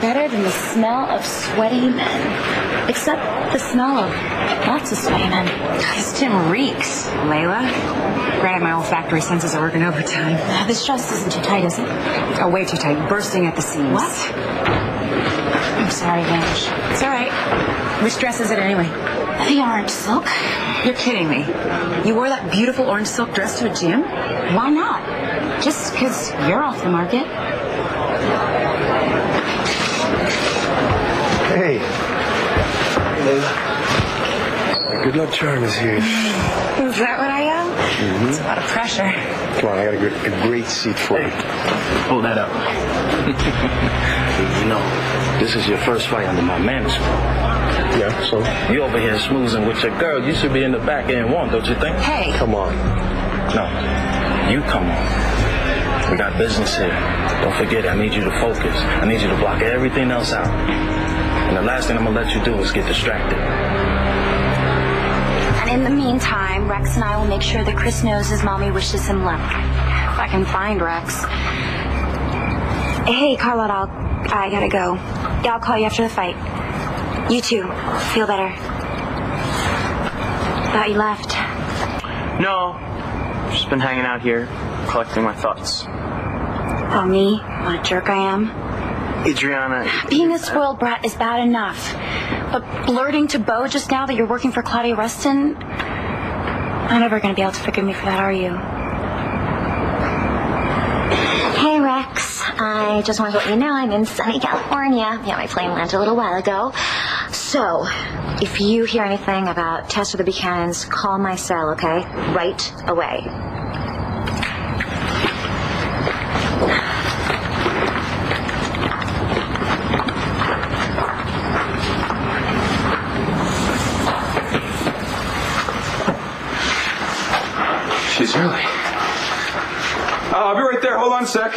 better than the smell of sweaty men. Except the smell of lots of sweaty men. This Tim reeks, Layla. Granted, my olfactory senses are working overtime. This dress isn't too tight, is it? Oh, way too tight. Bursting at the seams. What? I'm sorry, Vange. It's all right. Which dress is it anyway? The orange silk. You're kidding me. You wore that beautiful orange silk dress to a gym? Why not? Just because you're off the market. Hey. Good luck charm is here. Is that what I am? Mm-hmm. It's a lot of pressure. Come on, I got a great seat for you. Hold that up. You know, this is your first fight under my management. Yeah, so? You over here smoozing with your girl. You should be in the back end one, don't you think? Hey. Come on. No, you come on. We got business here. Don't forget, I need you to focus. I need you to block everything else out. And the last thing I'm going to let you do is get distracted. And in the meantime, Rex and I will make sure that Chris knows his mommy wishes him luck. If I can find Rex. Hey, Carlotte, I gotta go. Yeah, I'll call you after the fight. You too. Feel better. Thought you left. No. Just been hanging out here, collecting my thoughts. Oh, me? What a jerk I am. Adriana... Being a spoiled brat is bad enough. But blurting to Bo just now that you're working for Claudia Rustin... You're never going to be able to forgive me for that, are you? Hey, Rex. I just wanted to let you know I'm in sunny California. Yeah, my plane landed a little while ago. So, if you hear anything about Tess or the Buchanans, call my cell, okay? Right away. She's early. I'll be right there. Hold on a sec.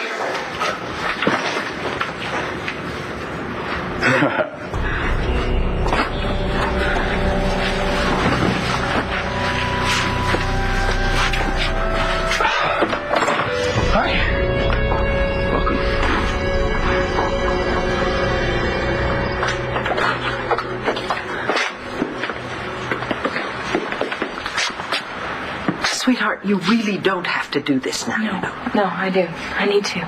Hi. Welcome. Sweetheart, you really don't have to do this now. No, I do. I need to.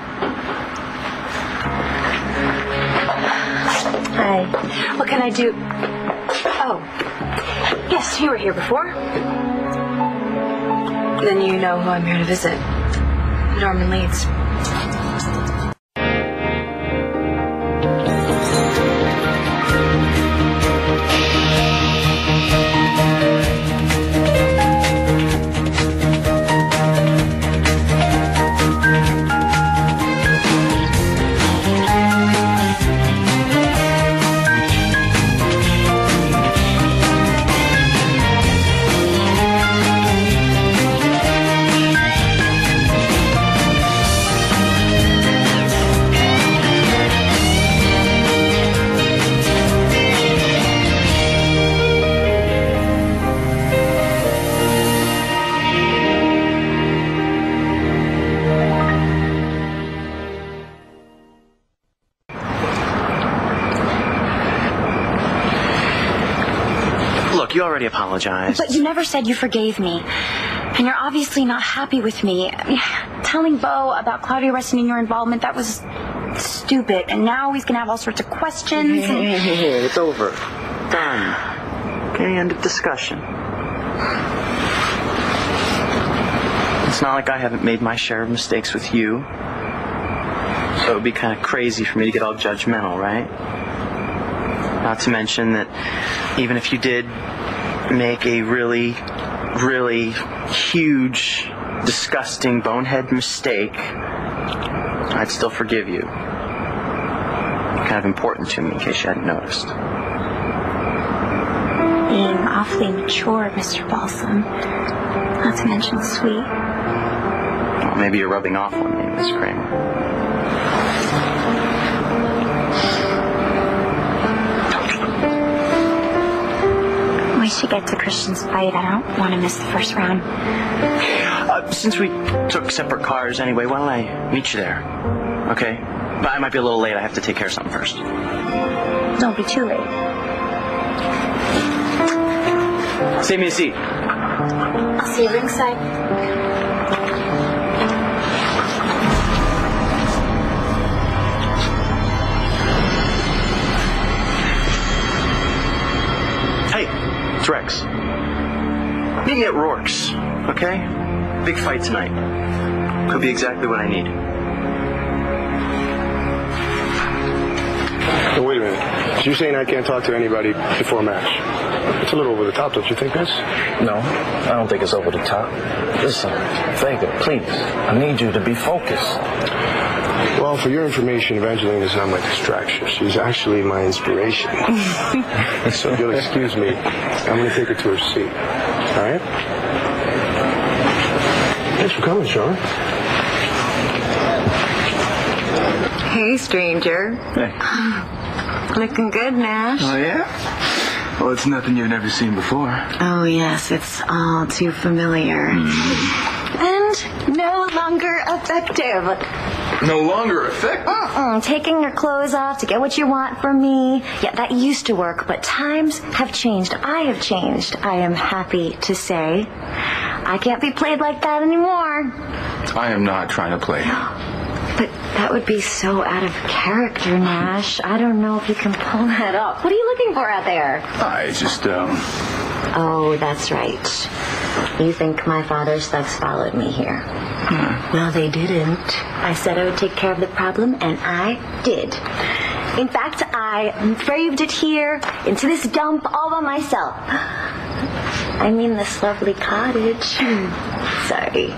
Hi. What can I do? Oh. Yes, you were here before. Then you know who I'm here to visit. Norman Leeds. Look, you already apologized. But you never said you forgave me. And you're obviously not happy with me. I mean, telling Bo about Claudia Rustin and your involvement, that was stupid. And now he's going to have all sorts of questions. Hey, it's over. Done. Okay, end of discussion. It's not like I haven't made my share of mistakes with you. So it would be kind of crazy for me to get all judgmental, right? Not to mention that even if you did make a really, really huge, disgusting, bonehead mistake, I'd still forgive you. Kind of important to me, in case you hadn't noticed. Being awfully mature, Mr. Balsam. Not to mention sweet. Well, maybe you're rubbing off on me, Miss Kramer. We should get to Christian's fight. I don't want to miss the first round. Since we took separate cars anyway, why don't I meet you there? Okay? But I might be a little late. I have to take care of something first. Don't be too late. Save me a seat. I'll see you ringside. Hey, it's Rex. Meet me at Rourke's, okay? Big fight tonight. Could be exactly what I need. Now, wait a minute. So you're saying I can't talk to anybody before a match? It's a little over the top, don't you think, Vince? No, I don't think it's over the top. Listen, Vega, please, I need you to be focused. Well, for your information, Evangeline is not my distraction. She's actually my inspiration. So if you'll excuse me, I'm going to take her to her seat. All right? Thanks for coming, Sean. Hey, stranger. Hey. Looking good, Nash. Oh, yeah? Well, it's nothing you've never seen before. Oh, yes, it's all too familiar. And no longer effective. No longer effective? Taking your clothes off to get what you want from me. Yeah, that used to work, but times have changed. I have changed, I am happy to say. I can't be played like that anymore. I am not trying to play. But that would be so out of character, Nash. I don't know if you can pull that off. What are you looking for out there? I just, Oh, that's right. You think my father's thugs followed me here. Well, they didn't. I said I would take care of the problem, and I did. In fact, I braved it here into this dump all by myself. I mean, this lovely cottage. Sorry.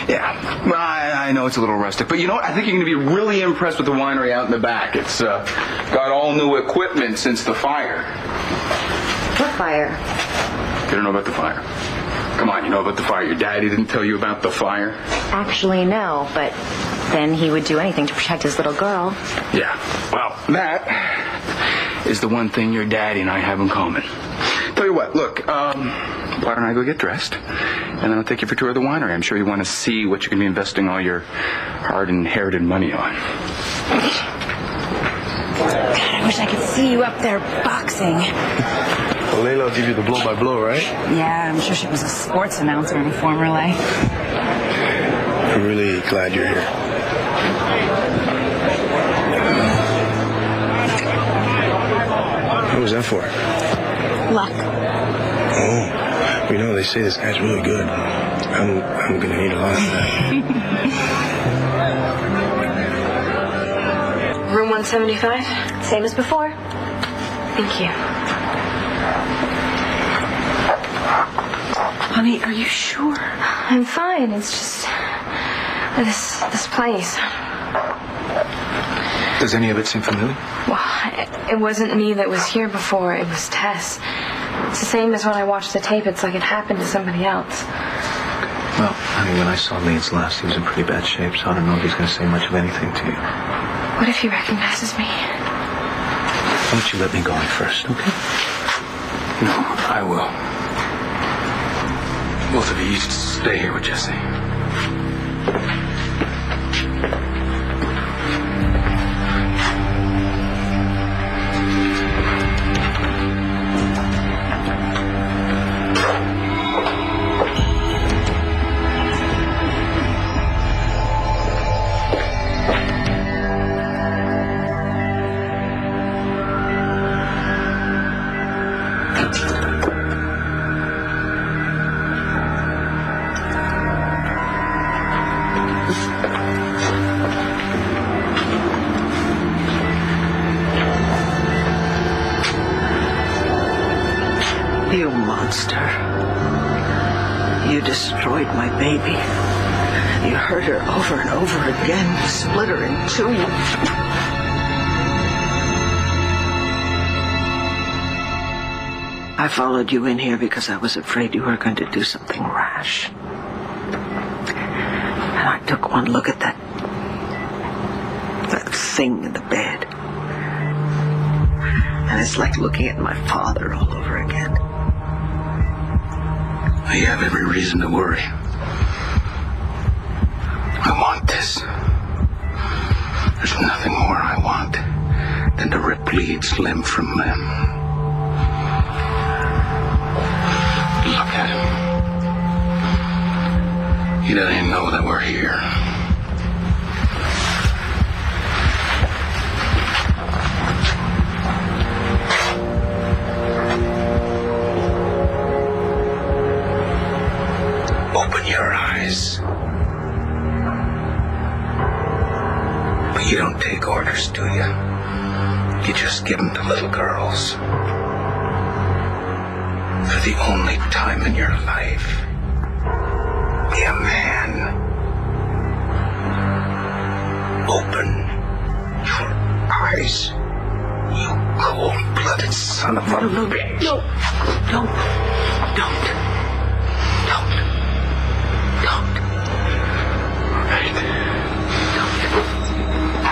Yeah, well, I know it's a little rustic, but you know what? I think you're going to be really impressed with the winery out in the back. It's got all new equipment since the fire. What fire? You don't know about the fire? Come on, you know about the fire. Your daddy didn't tell you about the fire? Actually, no, but then he would do anything to protect his little girl. Yeah, well, that is the one thing your daddy and I have in common. Tell you what, look, why don't I go get dressed, and then I'll take you for a tour of the winery. I'm sure you want to see what you can be investing all your hard-inherited money on. God, I wish I could see you up there boxing. Well, Layla will give you the blow-by-blow, right? Yeah, I'm sure she was a sports announcer in a former life. I'm really glad you're here. What was that for? Luck. Oh, you know, they say this guy's really good. I'm gonna need a lot of that. Room 175? Same as before. Thank you. Honey, are you sure? I'm fine. It's just this place. Does any of it seem familiar? Well, it wasn't me that was here before. It was Tess. It's the same as when I watched the tape. It's like it happened to somebody else. Well, I mean, when I saw Leeds last, he was in pretty bad shape, so I don't know if he's going to say much of anything to you. What if he recognizes me? Why don't you let me go in first, okay? No, I will. Both of you stay here with Jesse. You monster. You destroyed my baby. You hurt her over and over again. You split her in two. I followed you in here because I was afraid you were going to do something rash. And I took one look at that thing in the bed. And it's like looking at my father all over again. You have every reason to worry. I want this. There's nothing more I want than to rip Leeds limb from limb. Look at him. He doesn't even know that we're here. Open your eyes. But you don't take orders, do you? You just give them to little girls. For the only time in your life, be a man. Open your eyes, you cold-blooded son of a bitch. No. Don't. All right.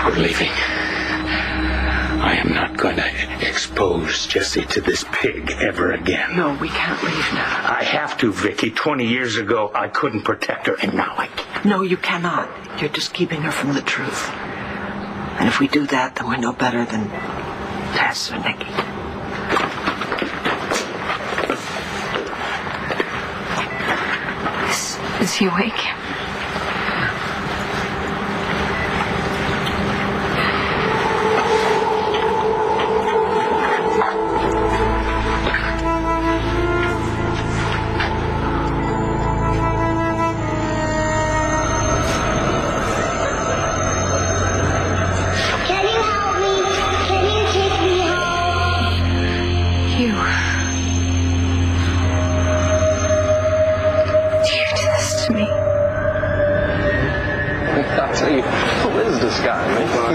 We're leaving. I am not going to expose Jesse to this pig ever again. No, we can't leave now. I have to, Vicky. 20 years ago, I couldn't protect her, and now I can. No, you cannot. You're just keeping her from the truth. And if we do that, then we're no better than Tess or Nikki. Is he awake?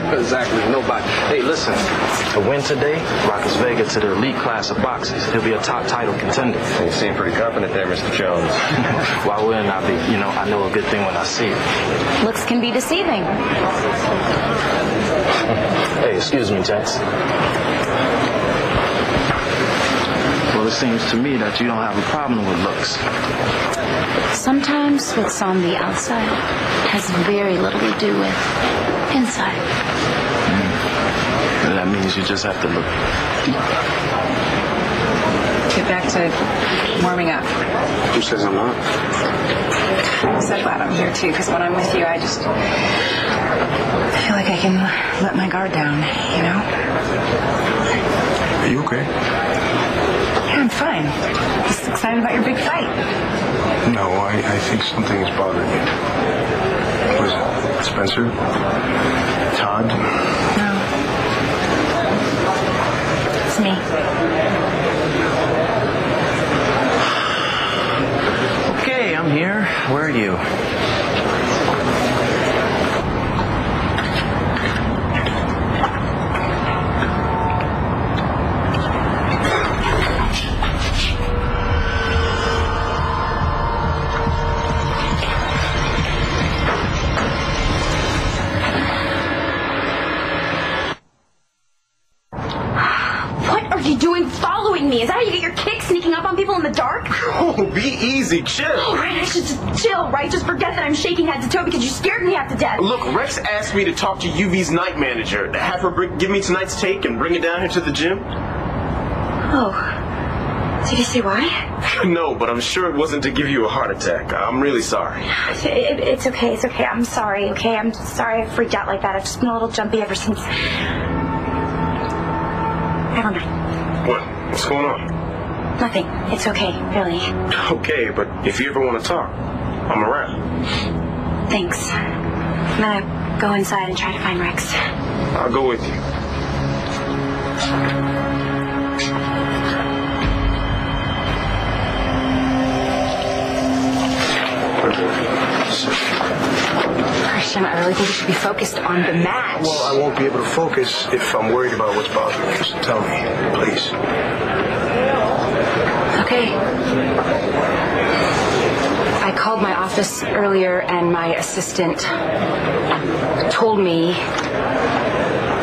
Exactly, nobody. Hey, listen, to win today, Rockets Vega to the elite class of boxers. He'll be a top title contender. You seem pretty confident there, Mr. Jones. Why wouldn't I be? You know, I know a good thing when I see it. Looks can be deceiving. Hey, excuse me, gents. Well, it seems to me that you don't have a problem with looks. Sometimes what's on the outside has very little to do with inside. And that means you just have to look deep. Get back to warming up. Who says I'm not? I'm so glad I'm here too, because when I'm with you, I feel like I can let my guard down, you know? Are you okay? Yeah, I'm fine. Just excited about your big fight. No, I think something is bothering you. What is it? Spencer? Todd? No. It's me. Okay, I'm here. Where are you? Me. Is that how you get your kick, sneaking up on people in the dark? Oh, be easy, chill. Oh, right, I should just chill, right? Just forget that I'm shaking head to toe because you scared me half to death. Look, Rex asked me to talk to UV's night manager, have her give me tonight's take and bring it down here to the gym. Oh. Did he say why? No, but I'm sure it wasn't to give you a heart attack. I'm really sorry. It's okay, it's okay. I'm sorry, okay? I'm sorry I freaked out like that. I've just been a little jumpy ever since. Never mind. What? What's going on? Nothing. It's okay, really. Okay, but if you ever want to talk, I'm around. Thanks. I'm gonna go inside and try to find Rex. I'll go with you. Christian, I really think you should be focused on the match. Well, I won't be able to focus if I'm worried about what's bothering you. So tell me, please. Okay. I called my office earlier and my assistant told me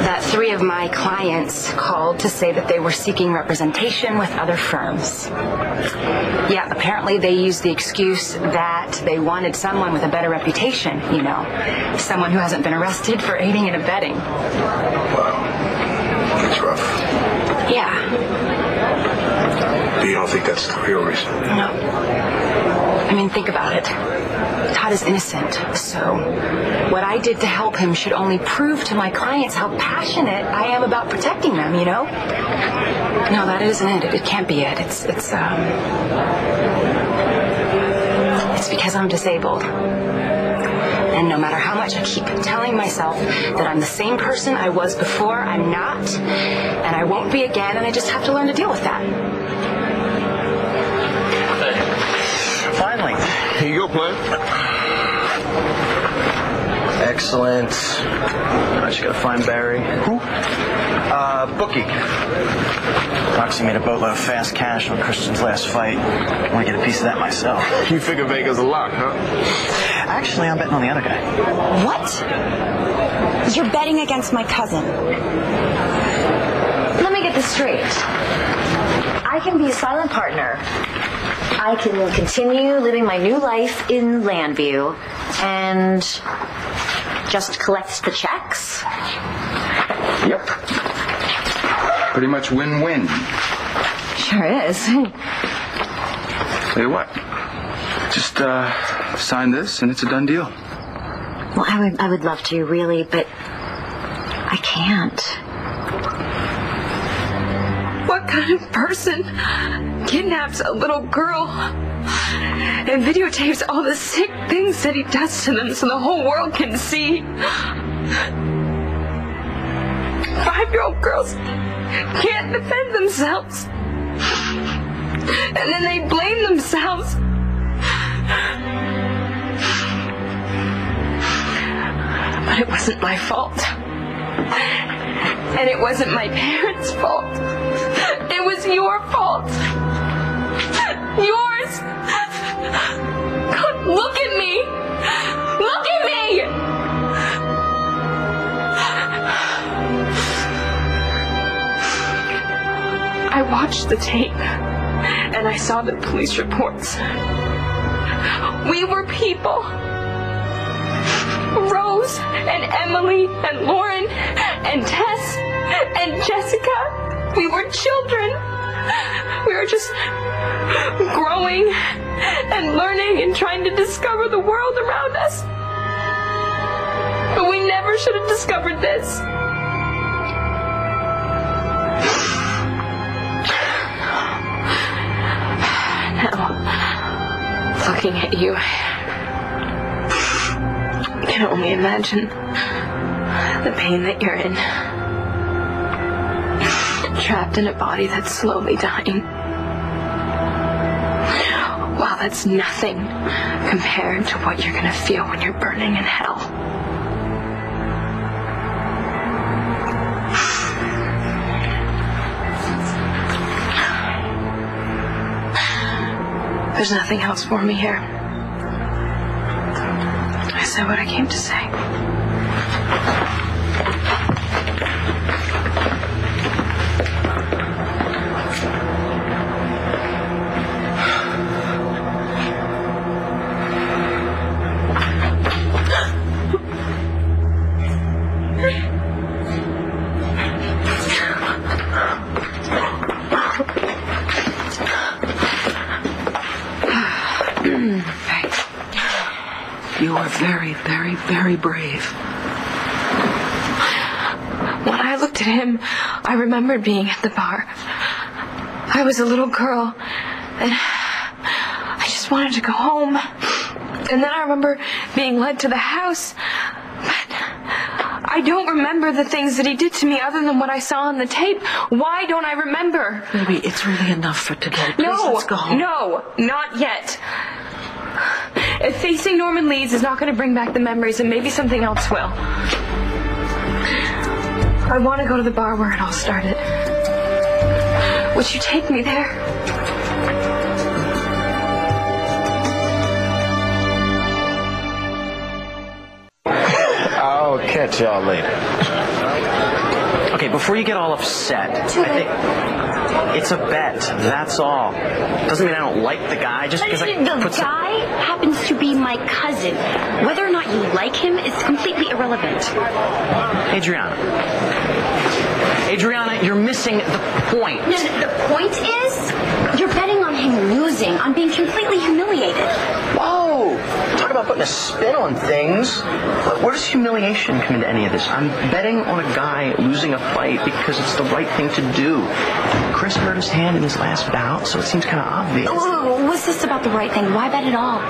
that 3 of my clients called to say that they were seeking representation with other firms. Yeah, apparently they used the excuse that they wanted someone with a better reputation, you know, someone who hasn't been arrested for aiding and abetting. Wow. That's rough. Yeah. But you don't think that's the real reason? No. I mean, think about it. Todd is innocent, so what I did to help him should only prove to my clients how passionate I am about protecting them, you know? No, that isn't it. It can't be it. It's because I'm disabled. And no matter how much I keep telling myself that I'm the same person I was before, I'm not, and I won't be again, and I just have to learn to deal with that. Finally. Here you go, Plan. Excellent. I just gotta find Barry. Who? Bookie. Roxy made a boatload of fast cash on Christian's last fight. I want to get a piece of that myself. You figure Vega's a lock, huh? Actually, I'm betting on the other guy. What? You're betting against my cousin. Let me get this straight. I can be a silent partner. I can continue living my new life in Landview and just collect the checks. Yep. Pretty much win-win. Sure is. Tell you what, just sign this and it's a done deal. Well, I would love to, really, but I can't. What kind of person kidnaps a little girl and videotapes all the sick things that he does to them so the whole world can see? 5-year-old girls can't defend themselves. And then they blame themselves. But it wasn't my fault. And it wasn't my parents' fault. It was your fault. Yours. God, look at me. Look at me. I watched the tape, and I saw the police reports. We were people. Rose and Emily and Lauren and Tess and Jessica. We were children. We were just growing and learning and trying to discover the world around us. But we never should have discovered this. Now, looking at you, I can only imagine the pain that you're in. Trapped in a body that's slowly dying. Wow, that's nothing compared to what you're going to feel when you're burning in hell. There's nothing else for me here. I said what I came to say. You are very, very, very brave. When I looked at him, I remembered being at the bar. I was a little girl, and I just wanted to go home. And then I remember being led to the house, but I don't remember the things that he did to me other than what I saw on the tape. Why don't I remember? Baby, it's really enough for today. Please, let's go home. No, not yet. If facing Norman Leeds is not going to bring back the memories, then maybe something else will. I want to go to the bar where it all started. Would you take me there? I'll catch y'all later. Okay, before you get all upset, I think it's a bet. That's all. Doesn't mean I don't like the guy just because The guy happens to be my cousin. Whether or not you like him is completely irrelevant. Adriana, you're missing the point. No, the point is, you're betting on him losing, on being completely humiliated. Whoa! Talk about putting a spin on things. Where does humiliation come into any of this? I'm betting on a guy losing a fight because it's the right thing to do. Chris hurt his hand in his last bout, so it seems kind of obvious. What's this about the right thing? Why bet at all?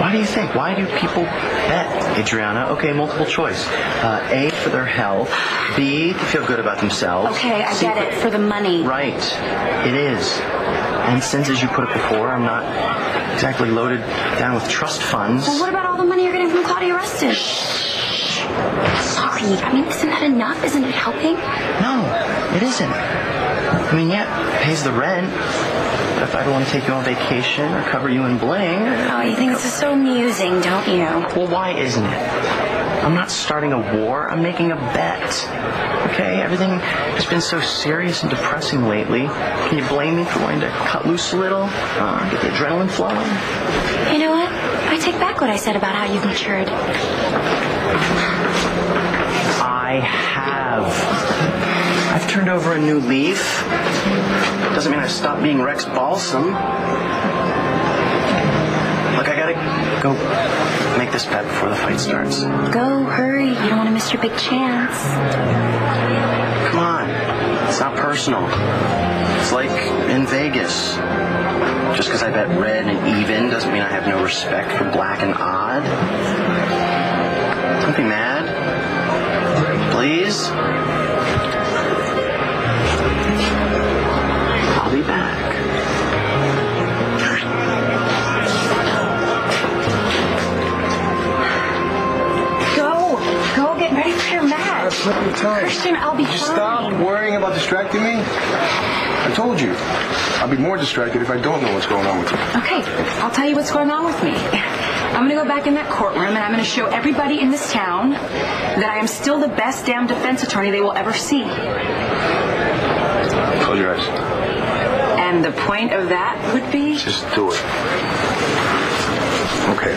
Why do you think? Why do people bet, Adriana? Okay, multiple choice. A, for their health. B, to feel good about themselves. Okay, I get it. For the money. Right. It is. And since, as you put it before, I'm not exactly loaded down with trust funds. Well, what about all the money you're getting from Claudia Rustin? Shh. Sorry. I mean, isn't that enough? Isn't it helping? No, it isn't. I mean, yeah, it pays the rent. But if I don't want to take you on vacation or cover you in bling... Oh, you think this is so amusing, don't you? Well, why isn't it? I'm not starting a war. I'm making a bet. Okay? Everything has been so serious and depressing lately. Can you blame me for wanting to cut loose a little? Get the adrenaline flowing? You know what? I take back what I said about how you've matured. I have. I've turned over a new leaf. Doesn't mean I stopped being Rex Balsam. Look, I gotta go make this bet before the fight starts. Go, hurry. You don't want to miss your big chance. Come on. It's not personal. It's like in Vegas. Just because I bet red and even doesn't mean I have no respect for black and odd. Don't be mad. Please. I'll be back. Go get ready for your match. I have plenty of time. Christian, I'll be fine. Stop worrying about distracting me. I told you. I'll be more distracted if I don't know what's going on with you. Okay, I'll tell you what's going on with me. I'm going to go back in that courtroom and I'm going to show everybody in this town that I am still the best damn defense attorney they will ever see. Close your eyes. And the point of that would be? Just do it. Okay.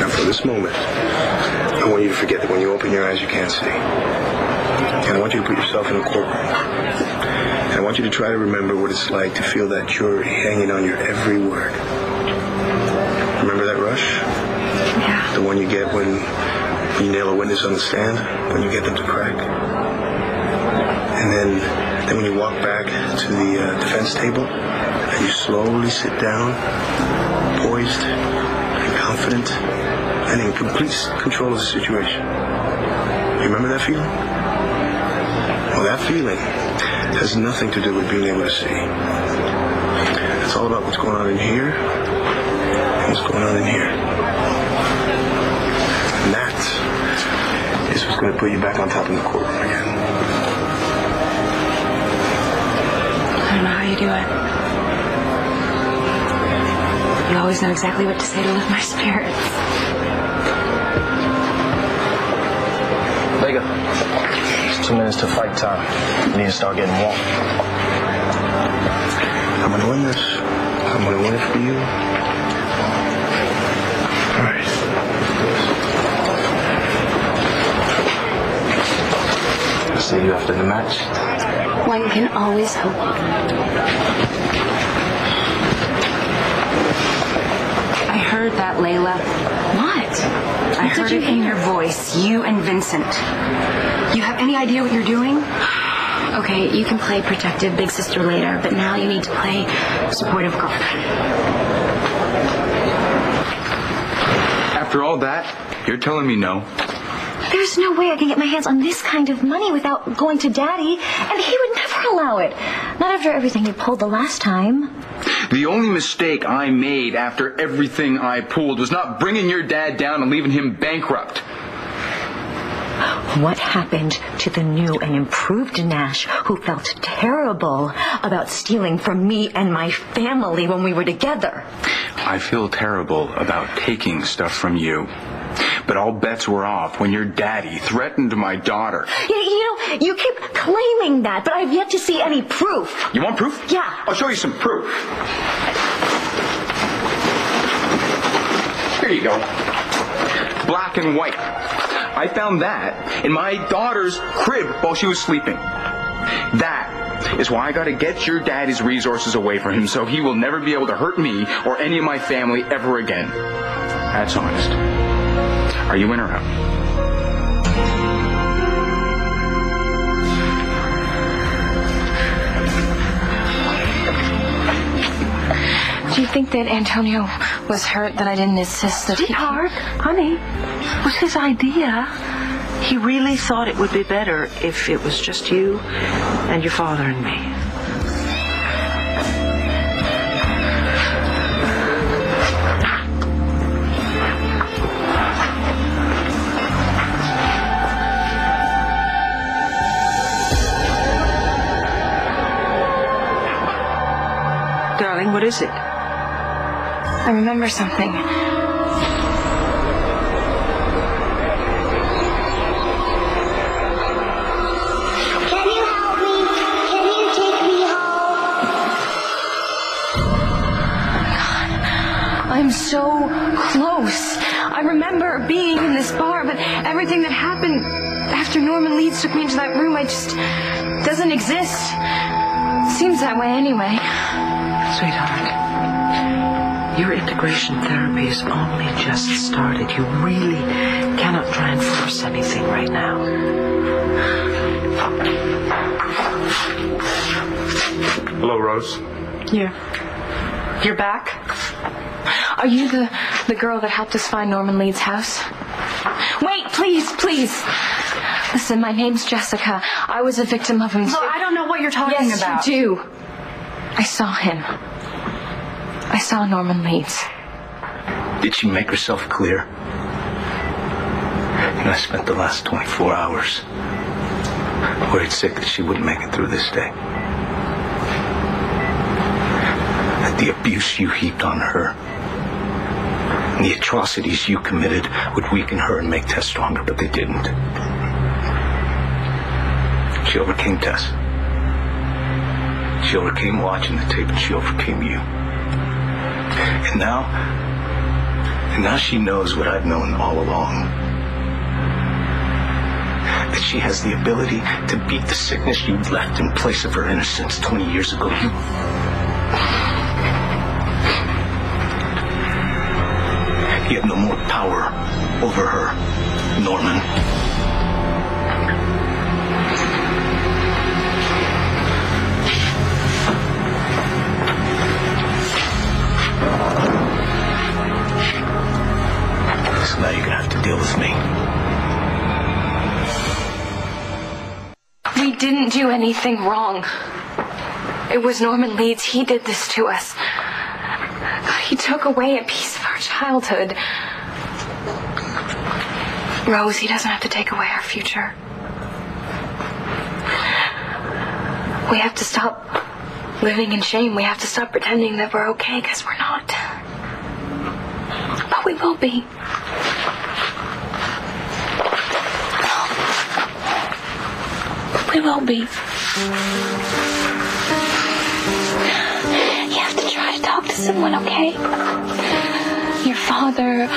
Now for this moment, I want you to forget that when you open your eyes, you can't see. And I want you to put yourself in a courtroom. And I want you to try to remember what it's like to feel that jury hanging on your every word. Remember that rush? Yeah. The one you get when you nail a witness on the stand, when you get them to crack. And then when you walk back to the defense table and you slowly sit down, poised and confident and in complete control of the situation. You remember that feeling? Well, that feeling has nothing to do with being able to see. It's all about what's going on in here and what's going on in here. And that is what's going to put you back on top of the courtroom again. I don't know how you do it. You always know exactly what to say to lift my spirits. There you go. It's 2 minutes to fight time. You need to start getting warm. I'm going to win this. I'm going to win it for you. All right. I'll see you after the match. One can always hope. I heard that, Layla. What? I heard it in your voice, you and Vincent. You have any idea what you're doing? Okay, you can play protective big sister later, but now you need to play supportive girlfriend. After all that, you're telling me no? There's no way I can get my hands on this kind of money without going to Daddy, and he would never allow it. Not after everything he pulled the last time. The only mistake I made after everything I pulled was not bringing your dad down and leaving him bankrupt. What happened to the new and improved Nash who felt terrible about stealing from me and my family when we were together? I feel terrible about taking stuff from you. But all bets were off when your daddy threatened my daughter. You keep claiming that, but I've yet to see any proof. You want proof? Yeah. I'll show you some proof. Here you go. Black and white. I found that in my daughter's crib while she was sleeping. That is why I gotta get your daddy's resources away from him so he will never be able to hurt me or any of my family ever again. That's honest. Are you in or out? Do you think that Antonio was hurt that I didn't insist that Sweetheart, honey, it was his idea. He really thought it would be better if it was just you and your father and me. Darling, what is it? I remember something. Can you help me? Can you take me home? God, I'm so close. I remember being in this bar, but everything that happened after Norman Leeds took me into that room, doesn't exist. Seems that way anyway. Sweetheart, your integration therapy has only just started. You really cannot try and force anything right now. Hello, Rose. You're back? Are you the girl that helped us find Norman Leeds' house? Wait, please. Listen, my name's Jessica. I was a victim of him. Look, I don't know what you're talking about. Yes, you do. I saw him. I saw Norman Leeds. Did she make herself clear? I spent the last 24 hours worried sick that she wouldn't make it through this day. That the abuse you heaped on her and the atrocities you committed would weaken her and make Tess stronger, but they didn't. She overcame Tess. She overcame watching the tape, and she overcame you. And now she knows what I've known all along. That she has the ability to beat the sickness you left in place of her innocence 20 years ago. You have no more power over her, Norman. So now you're gonna have to deal with me. We didn't do anything wrong. It was Norman Leeds. He did this to us. He took away a piece of our childhood. Rose, he doesn't have to take away our future. We have to stop living in shame. We have to stop pretending that we're okay, because we're not. But we will be. We will be. You have to try to talk to someone, okay? Your father,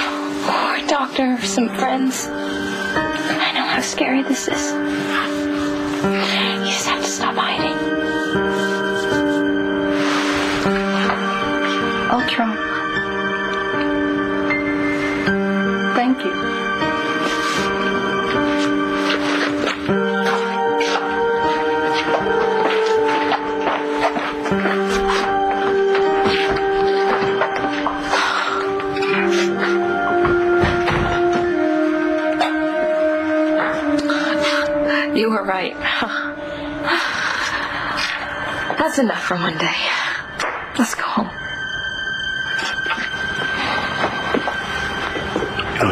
or a doctor, or some friends. I know how scary this is. You just have to stop hiding. I'll try. Thank you. You were right. That's enough for one day. Let's go home.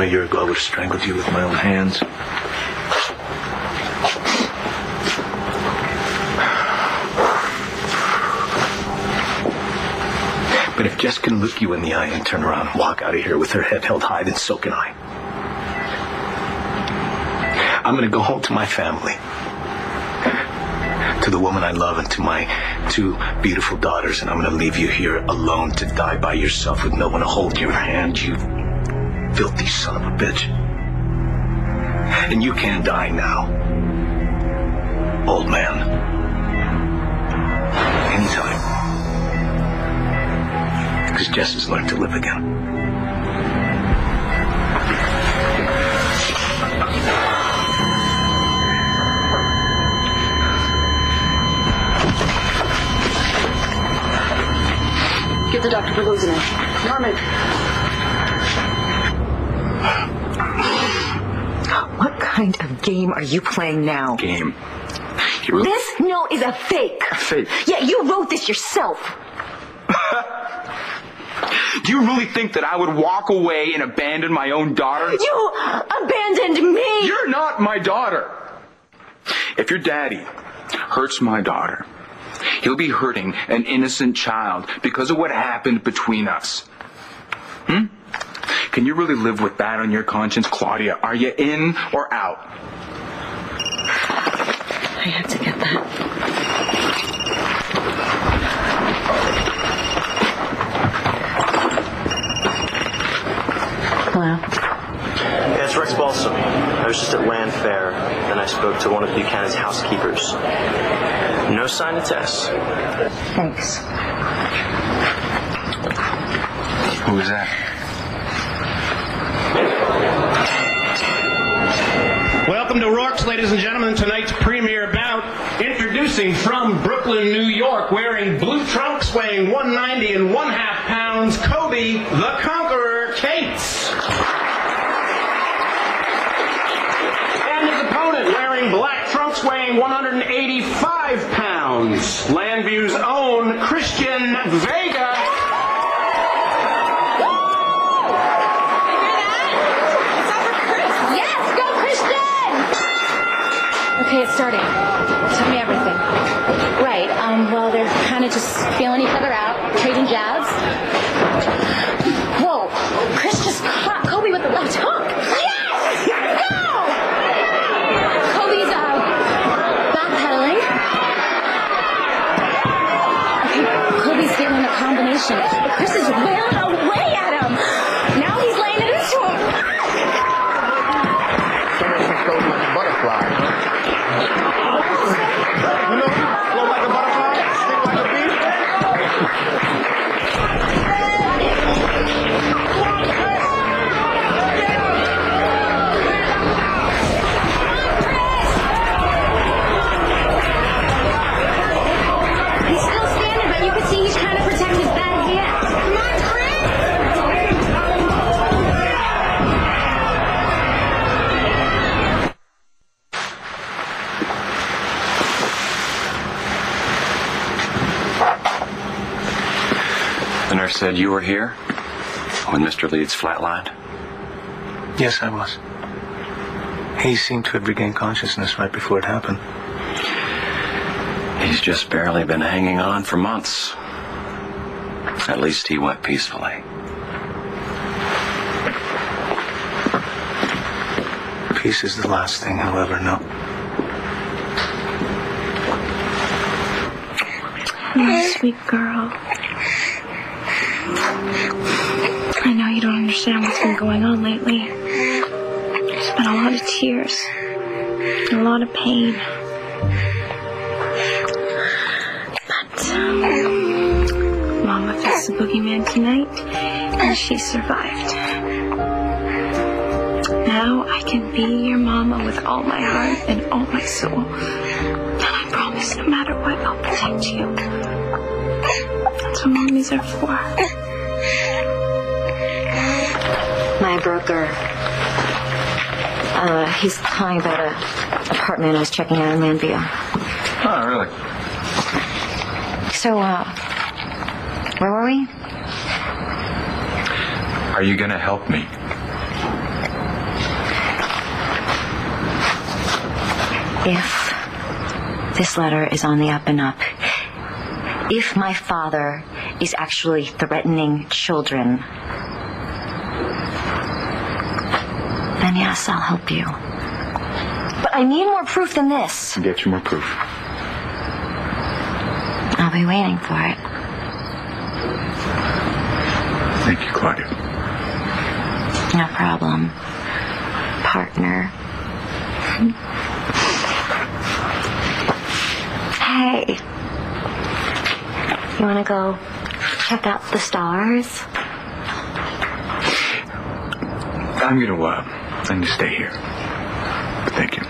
A year ago, I would have strangled you with my own hands. Jess can look you in the eye and turn around and walk out of here with her head held high, then so can I. I'm going to go home to my family, to the woman I love, and to my 2 beautiful daughters, and I'm going to leave you here alone to die by yourself with no one to hold your hand, you filthy son of a bitch. And you can die now, old man. Anytime. Because Jess has learned to live again. Get the doctor for losing it. Norman. What kind of game are you playing now? Game. This note is a fake. A fake? Yeah, you wrote this yourself. Do you really think that I would walk away and abandon my own daughter? You abandoned me! You're not my daughter. If your daddy hurts my daughter, he'll be hurting an innocent child because of what happened between us. Can you really live with that on your conscience, Claudia? Are you in or out? I have to get that. Hello? Yeah, it's Rex Balsam. I was just at Land Fair, then I spoke to one of Buchanan's housekeepers. No sign of Tess. Thanks. Who was that? Welcome to Rourke's, ladies and gentlemen. Tonight's premiere bout, introducing from Brooklyn, New York, wearing blue trunks, weighing 190 1/2 pounds, Kobe the Conqueror Cates. And his opponent, wearing black trunks, weighing 185 pounds, Landview's own Christian Vega. Okay, it's starting. Tell me everything. Right, well, they're kind of just feeling each other out, trading jabs. Whoa, Chris just caught Kobe with the left hook. Yes! Go! Kobe's, backpedaling. Okay, Kobe's getting a combination, but Chris is wailing away at him. Now he's laying it into him. Goes like a butterfly. You know, flow like a butterfly, sting like a bee. He's still standing, but you can see he's trying to protect his bad hand. Come on, Chris! The nurse said you were here when Mr. Leeds flatlined? Yes, I was. He seemed to have regained consciousness right before it happened. He's just barely been hanging on for months. At least he went peacefully. Peace is the last thing he'll ever know. My sweet girl. I know you don't understand what's been going on lately. There's been a lot of tears, a lot of pain. But Mama faced the boogeyman tonight, and she survived. Now I can be your mama with all my heart and all my soul. And I promise, no matter what, I'll protect you. That's what mommies are for. My broker, he's calling about an apartment I was checking out in Landview. Oh, really? So, where were we? Are you going to help me? If this letter is on the up and up, if my father is actually threatening children, then yes, I'll help you. But I need more proof than this. I'll get you more proof. I'll be waiting for it. Thank you, Claudia. No problem, partner. Hey, you want to go check out the stars? I'm going to stay here. But thank you.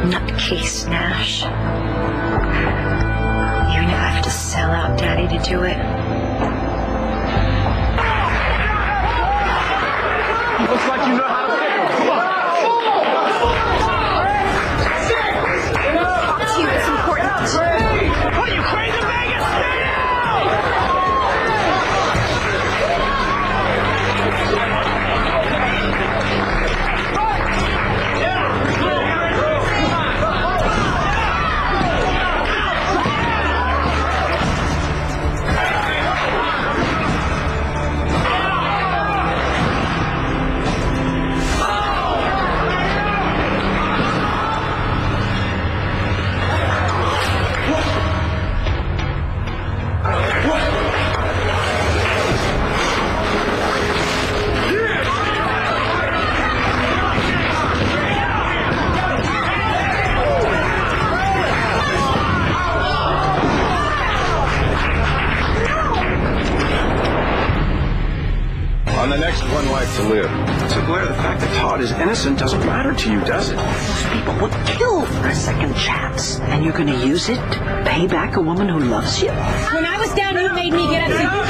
Nutcase Nash. Even if I have to sell out Daddy to do it. Looks like you know how to pick 'em. Come on. Talk to you, it's important. What are you, crazy Vegas? Stay down! On the next One Life to Live. So, Blair, the fact that Todd is innocent doesn't matter to you, does it? Most people would kill for a second chance. And you're going to use it to pay back a woman who loves you? When I was down, you made me get up to